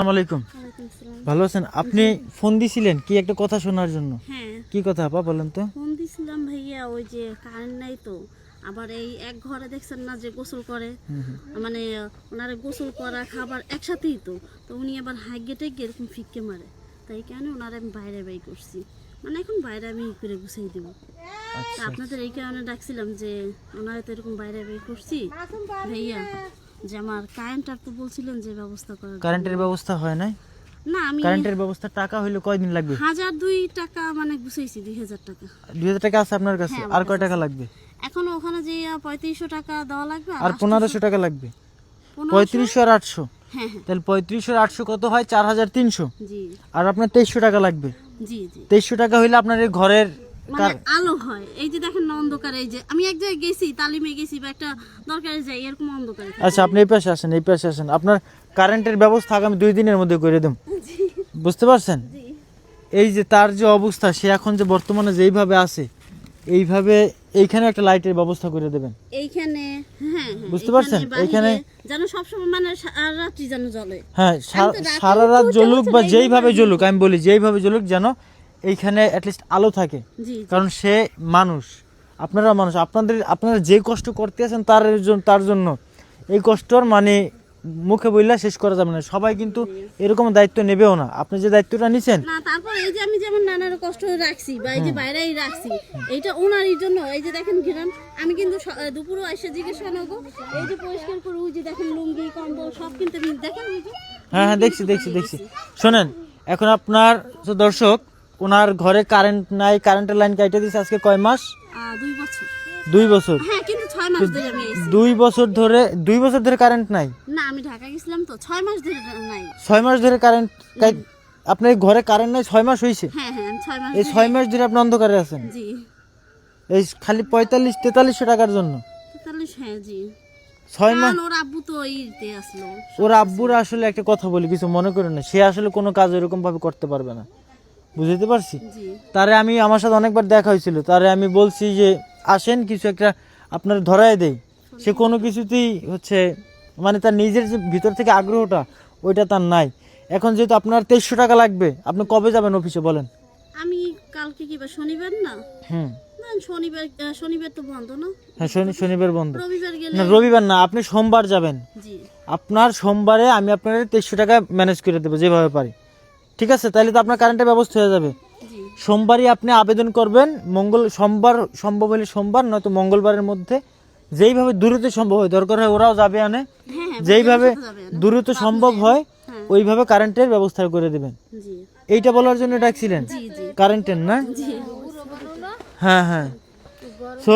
আসসালামু আলাইকুম। ভালো আছেন? আপনি ফোন দিছিলেন কি একটা কথা শোনার জন্য? হ্যাঁ, কি কথা আপা বলেন তো? ফোন দিছিলাম ভাইয়া, ওই যে কারেন্ট নাই তো। আবার এই এক ঘরে দেখছেন না যে গোসল করে, মানে ওনারে গোসল করা খাবার একসাথেই তো। তো উনি আবার হাইগে টেগে এরকম ফিক্কে মারে, তাই কেন ওনারে আমি বাইরে বাই করছি, মানে এখন বাইরে আমি করে গুছিয়ে দেবো। তা আপনাদের এই কারণে ডাকছিলাম যে ওনারে তো এরকম বাইরে বাই করছি ভাইয়া, যে আমার কারেন্টটা তো বলছিলেন যে ব্যবস্থা করার জন্য। কারেন্টের ব্যবস্থা হয় নাই? না, আমি কারেন্টের ব্যবস্থা টাকা হইলে কয়দিন লাগবে? 1002 টাকা মানে গুছাইছি, 2000 টাকা। 2000 টাকা আছে আপনার কাছে? হ্যাঁ, আর কয় টাকা লাগবে? এখন ওখানে যে 3500 টাকা দেওয়া লাগবে, আর 1500 টাকা লাগবে। 3500 আর 800, হ্যাঁ হ্যাঁ, তাহলে 3500 আর 800 কত হয়? 4300। জি আর আপনার 2300 টাকা লাগবে। জি জি, 2300 টাকা হইলে আপনার এই ঘরের মানে আলো হয়। এই যে দেখেন না অন্ধকারে, এই যে আমি এক জায়গায় গেছি, তালিমে গেছি বা একটা দরকারে যাই, এরকম অন্ধকারে থাকে। আচ্ছা, আপনি এই পাশে আসেন, এই পাশে আসেন। আপনার কারেন্টের ব্যবস্থা আগামী 2 দিনের মধ্যে করে দেব, বুঝতে পারছেন? জি এই যে তার যে অবস্থা, সে এখন যে বর্তমানে যেইভাবে আছে, এইভাবে এইখানে একটা লাইটের ব্যবস্থা করে দেবেন। এইখানে, হ্যাঁ হ্যাঁ, বুঝতে পারছেন? এইখানে যেন সবসময় মানে সারা রাত্রি যেন জ্বলে। হ্যাঁ, আমি তো রাতে সারা রাত উঠতে জ্বলুক বলছেন, বা এই যেইভাবে ব্যাপারে জ্বলুক, আমি বলি যেইভাবে জ্বলুক, যেন এইখানে অ্যাটলিস্ট আলো থাকে। জি কারণ সে মানুষ, আপনারা মানুষ, আপনারা যে কষ্ট করতে আছেন তার জন্য এই কষ্টর মানে মুখে বললে শেষ করা যাবে না। সবাই কিন্তু এরকম দায়িত্ব নেবেও না। আপনি যে দায়িত্বটা নিছেন, না, তারপর এই যে আমি যেমন নানার কষ্ট রাখছি বা এই যে বাইরেই রাখছি, এইটা ওনারই জন্য। এই যে দেখেন ঘিরান, আমি কিন্তু দুপুরও এসে জিজ্ঞেস নেবো, এই যে পরিষ্কার করে ওই যে দেখেন লুঙ্গি কম্বল সব কিনতে দেখেন ওই যে। হ্যাঁ হ্যাঁ, দেখছি। শোনেন, এখন আপনার যে দর্শক, ওনার ঘরে কারেন্ট নাই, কারেন্টের লাইন কাইটে দিয়েছে আজকে কয় মাস? 2 বছর। 2 বছর। হ্যাঁ, কিন্তু 6 মাস ধরে আমি আইছি। 2 বছর ধরে কারেন্ট নাই? না, আমি ঢাকা গেছিলাম তো, 6 মাস ধরে নাই। 6 মাস ধরে কারেন্ট? আপনার ঘরে কারেন্ট নাই 6 মাস হয়েছে? হ্যাঁ হ্যাঁ, 6 মাস। এই 6 মাস ধরে আপনি অন্ধকারে আছেন? জি। এই খালি 4300 টাকার জন্য? 43, হ্যাঁ জি। 6 মাস। কারণ ওর আব্বু তো এইতে আসলো। ওর আব্বুর আসলে একটা কথা বলি, কিছু মনে করেন না, সে আসলে কোনো কাজ এরকম ভাবে করতে পারবে না, বুঝতে পারছি। জি তারে আমি, আমার সাথে অনেকবার দেখা হয়েছিল, তারে আমি বলছি যে আসেন কিছু একটা আপনার ধরায় দেই, সে কোনো কিছুতেই হচ্ছে মানে তার নিজের যে ভিতর থেকে আগ্রহটা, ওইটা তার নাই। এখন যেহেতু আপনার 2300 টাকা লাগবে, আপনি কবে যাবেন অফিসে বলেন? আমি কালকে কি বা শনিবার না? হুম, না, শনিবার তো বন্ধ না? হ্যাঁ, শনিবার বন্ধ। রবিবার গেলে। না, রবিবার না, আপনি সোমবার যাবেন। জি আপনার সোমবারে আমি আপনার 2300 টাকা ম্যানেজ করে দেবো যেভাবে পারি, ঠিক আছে? তাহলে তো আপনার কারেন্টের ব্যবস্থা হয়ে যাবে। জি সোমবারই আপনি আবেদন করবেন, সোমবার সম্ভব হলে সোমবার, নয়তো মঙ্গলবারের মধ্যে যেইভাবে দ্রুত সম্ভব হয়, দরকার হয় ওরাও যাবে আনে, হ্যাঁ হ্যাঁ, যেইভাবে বুঝতে যাবে না। দ্রুত সম্ভব হয় হ্যাঁ। ওইভাবে কারেন্টের ব্যবস্থা করে দেবেন। জি এইটা বলার জন্য ডাকছিলেন? জি জি কারেন্টের না? জি হ্যাঁ হ্যাঁ। সো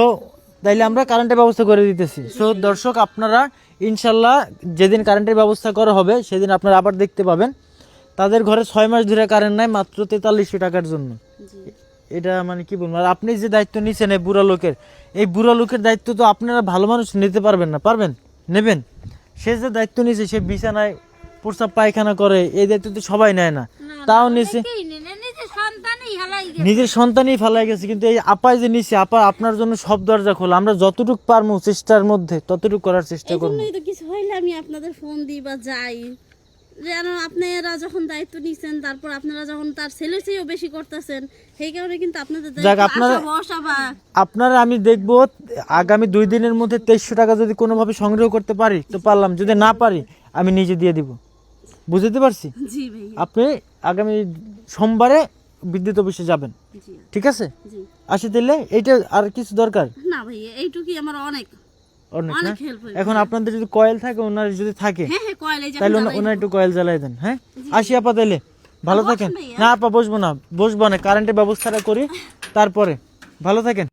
তাইলে আমরা কারেন্টের ব্যবস্থা করে দিতেছি। সো দর্শক, আপনারা ইনশাল্লাহ যেদিন কারেন্টের ব্যবস্থা করা হবে সেদিন আপনারা আবার দেখতে পাবেন তাদের ঘরে 6 মাস ধরে কারেন্ট নাই, মাত্র 4300 টাকার জন্য। জি। এটা মানে কি বলবো। আর আপনি যে দায়িত্ব নিছেন এই বুড়া লোকের, এই বুড়া লোকের দায়িত্ব তো আপনারা ভালো মানুষ নিতে পারবেন না? পারবেন? নেবেন? সে যে দায়িত্ব নিছে, সে বিছানায় প্রস্রাব পায়খানা করে, এই দায়িত্ব তো সবাই নেয় না। তাও নিছে, নিজের সন্তানই ফেলাই গেছে। কিন্তু এই আপাই যে নিছে, আপা আপনার জন্য সব দরজা খোলা। আমরা যতটুকু পারবো চেষ্টার মধ্যে ততটুকু করার চেষ্টা এই করবো। জন্যই তো কিছু হইলে আমি আপনাদের ফোন দিই বা যাই, যেন আপনারা যখন দায়িত্ব নিচ্ছেন, তারপর আপনারা যখন তার ছেলের চেয়েও বেশি করতেছেন, সেই কারণে কিন্তু আপনাদের যাক, দায়িত্ব আপনারা আশা ভরসা বা। আপনারা আমি দেখবো আগামী 2 দিনের মধ্যে 2300 টাকা যদি কোনোভাবে সংগ্রহ করতে পারি তো পারলাম, যদি না পারি আমি নিজে দিয়ে দিব, বুঝতে পারছি? জি ভাই, আপনি আগামী সোমবারে বিদ্যুৎ অফিসে যাবেন, জি ঠিক আছে? জি। আসি দিলে এইটা আর কিছু দরকার? না ভাই, এইটুকুই আমার অনেক অনেক না? অনেক হেল্প হয়েছে। এখন আপনাদের যদি কয়েল থাকে, ওনার যদি থাকে, হ্যাঁ হ্যাঁ, কয়েল এই যে তাহলে আমি জ্বালাই ওনার দেবো। একটু কয়েল জ্বালাই দেন। হ্যাঁ, আসি আপা তাইলে, ভালো বসেন থাকেন। ভাইয়া। না আপা, বসবো না, কারেন্টের ব্যবস্থাটা করি তারপরে। ভালো থাকেন।